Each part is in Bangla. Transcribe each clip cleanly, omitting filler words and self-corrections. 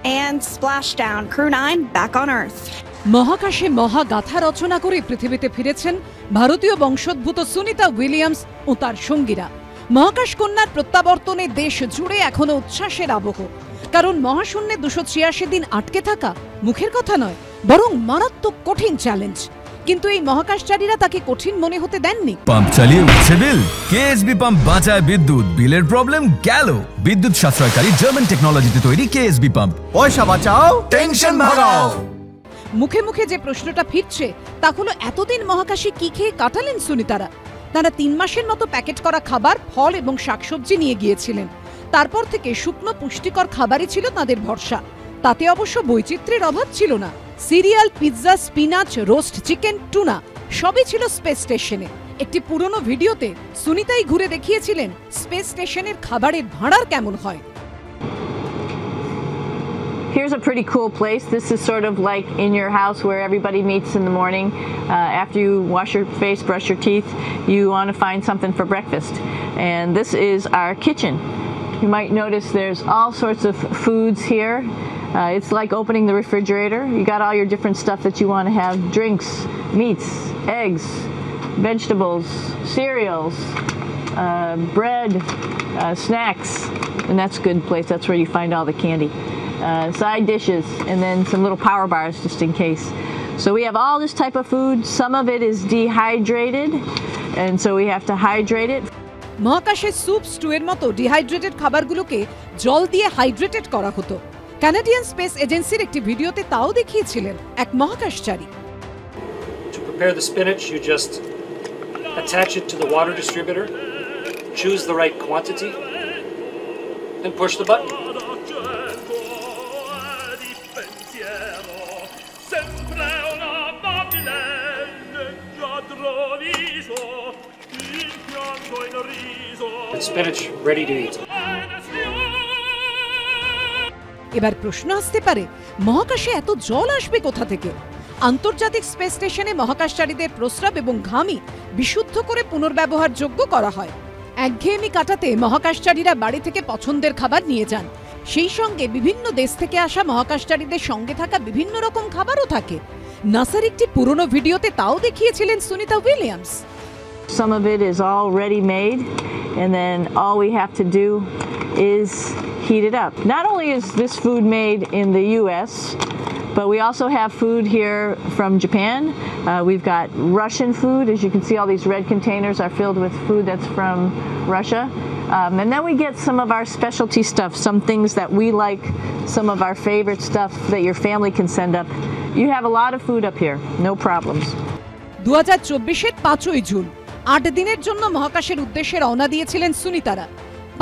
And splashdown. Crew 9 back on Earth. মহাকাশে মহাগাথা রচনা করে পৃথিবীতে ফিরেছেন ভারতীয় বংশোদ্ভূত সুনিতা উইলিয়ামস ও তার সঙ্গীরা। মহাকাশ কন্যার প্রত্যাবর্তনে দেশ জুড়ে এখনো উচ্ছ্বাসের আবহ। কারণ মহাশূন্যে 286 দিন আটকে থাকা মুখের কথা নয়, বরং মারাত্মক কঠিন চ্যালেঞ্জ। কিন্তু এই মহাকাশচারীরা তাকে কঠিন মনে হতে দেননি। পাম্প চালিয়ে উঠছে বিল, কেএসবি পাম্প বাঁচায় বিদ্যুৎ, বিলের প্রবলেম গেল। বিদ্যুৎ সাশ্রয়কারী জার্মান টেকনোলজিতে তৈরি কেএসবি পাম্প, পয়সা বাঁচাও, টেনশন ভাগাও। মুখে মুখে যে প্রশ্নটা ফিরছে তা হলো, এতদিন মহাকাশে কি খেয়ে কাটালেন সুনিতারা? তারা 3 মাসের মতো প্যাকেট করা খাবার, ফল এবং শাকসবজি নিয়ে গিয়েছিলেন। তারপর থেকে শুকনো পুষ্টিকর খাবারই ছিল তাদের ভরসা। তাতে অবশ্য বৈচিত্র্যের অভাব ছিল না। Serial, pizza, spinach, roast chicken, tuna সবই ছিল স্পেস স্টেশনে। একটি পুরনো ভিডিওতে সুনিতাই ঘুরে দেখিয়েছিলেন স্পেস স্টেশনের খাবারের ভাঁড়ার কেমন হয়। Here's a pretty cool place. This is sort of like in your house where everybody meets in the morning. After you wash your face, brush your teeth, you want to find something for breakfast. And this is our kitchen. You might notice there's all sorts of foods here. It's like opening the refrigerator. You got all your different stuff that you want to have: drinks, meats, eggs, vegetables, cereals, bread, snacks. And that's a good place. That's where you find all the candy. Side dishes, and then some little power bars just in case. So we have all this type of food. Some of it is dehydrated, and so we have to hydrate it. মহাকাশে স্যুপ, স্টুয়ের মতো ডিহাইড্রেটেড খাবারগুলোকে জল দিয়ে হাইড্রেটেড করা হতো। কানাডিয়ান স্পেস এজেন্সির একটি ভিডিওতে তাও দেখিয়েছিলেন এক মহাকাশচারী। To prepare the spinach, you just attach it to the water distributor, choose the right quantity, and push the button. Spinach ready to eat. এবার প্রশ্ন আসতে পারে, মহাকাশে এত জল আসবে কোথা থেকে? আন্তর্জাতিক স্পেস স্টেশনে মহাকাশচারীদের প্রস্রাব এবং ঘামই বিশুদ্ধ করে পুনর্ব্যবহারযোগ্য করা হয়। একঘেয়েমি কাটাতে মহাকাশচারীরা বাড়ি থেকে পছন্দের খাবার নিয়ে যান। সেই সঙ্গে বিভিন্ন দেশ থেকে আসা মহাকাশচারীদের সঙ্গে থাকা বিভিন্ন রকম খাবারও থাকে। নাসার একটি পুরনো ভিডিওতে তাও দেখিয়েছিলেন Sunita Williams. Some of it is already made, and then all we have to do is heat it up. Not only is this food made in the US, but we also have food here from Japan. We've got Russian food. As you can see, all these red containers are filled with food that's from Russia. And then we get some of our specialty stuff, some things that we like, some of our favorite stuff that your family can send up. You have a lot of food up here, no problems. 2024-এর 5ই জুন 8 দিনের জন্য মহাকাশের উদ্দেশ্যে রওনা দিয়েছিলেন সুনিতারা।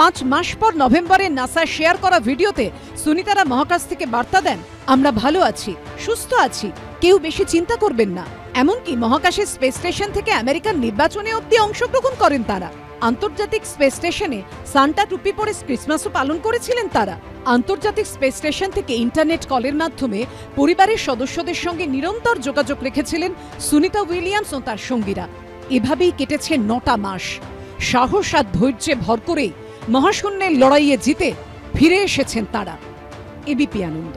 5 মাস পর নভেম্বরে নাসা শেয়ার করা ভিডিওতে সুনিতারা মহাকাশ থেকে বার্তা দেন, আমরা ভালো আছি, সুস্থ আছি, কেউ বেশি চিন্তা করবেন না। এমনকি মহাকাশের স্পেস স্টেশন থেকে আমেরিকান নির্বাচনে অবধি অংশগ্রহণ করেন তারা। আন্তর্জাতিক স্পেস স্টেশনে সান্টা টুপি পরে ক্রিসমাসও পালন করেছিলেন তারা। আন্তর্জাতিক স্পেস স্টেশন থেকে ইন্টারনেট কলের মাধ্যমে পরিবারের সদস্যদের সঙ্গে নিরন্তর যোগাযোগ রেখেছিলেন সুনিতা উইলিয়ামস ও তার সঙ্গীরা। এভাবেই কেটেছে 9টা মাস। সাহস আর ধৈর্যে ভর করেই মহাশূন্যের লড়াইয়ে জিতে ফিরে এসেছেন তারা। এবিপি আনন্দ।